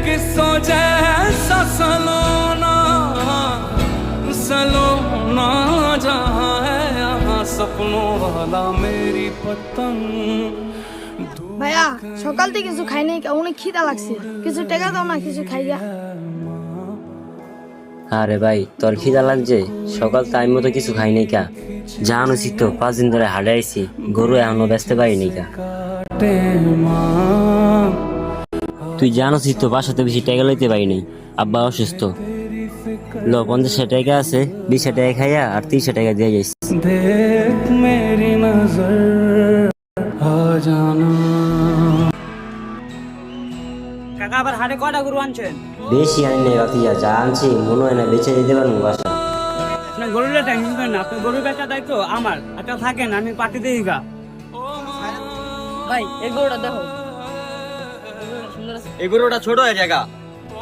किस्सों जैसा सलोना सलोना जहाँ है यहाँ सपनों वाला मेरी पतंग। ভাইয়া সকাল থেকে কিছু খাই নাই, অনেক খিদা লাগছে, কিছু টাকা দাও না, কিছু খাইয়া। আরে ভাই তোর খিদা লাগছে? সকাল টাইম মতো কিছু খাই নাই কা? জানোসি তো 5 দিন ধরে হাটে আইছি, গরু এখনো বেচতে পারিনি কা। তুই জানোসি তো বাসাতে বেশি টাকা লইতে পারি নাই, আব্বা অসুস্থ। 50 টাকা আছে, 20 টাকা খাইয়া আর 30 টাকা দিয়ে যাইছি। देख मेरी नजर आ जाना। কাকা আবার হাটে কয়টা গরু আনছেন? বেশি আনি নাই বাতিজা, যা আনছি মনে হয় না বেচে দিতে পারবো বাসা। আপনার গরুটা টেনশন করেন না, আপনার গরু বেচার দায়িত্ব আমার। আচ্ছা থাকেন, আমি পাঠিয়ে দিই গা। ভাই এই গরুটা দেখো, এই গরুটা ছোট হয়ে জায়গা,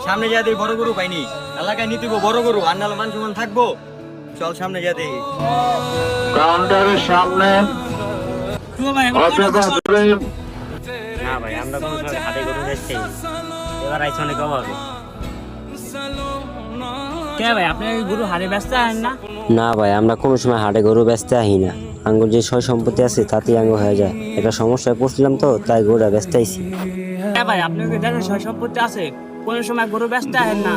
সামনে যা দিই বড় গরু পাইনি, এলাকায় নিতে বড় গরু, আর নাহলে মান সম্মান থাকবো। চল সামনে যা দিই। কাউন্টারের সামনে অপেক্ষা করে। না ভাই আমরা কোনো সময় হাটে গরু যাচ্ছি, এবার আইছে অনেক অভাবে। কে ভাই আপনি গরু হাটে ব্যস্ত আছেন না? না ভাই আমরা কোনো সময় হাটে গরু বেচতে আহি না, আঙ্গুর যে সয় সম্পত্তি আছে তাতেই আঙ্গুর হয়ে যায়। একটা সমস্যায় পড়ছিলাম তো তাই গরুটা বেচতে আইছি। কে ভাই আপনার দেশের সয় সম্পত্তি আছে, কোন সময় গরু ব্যস্ত আছেন না?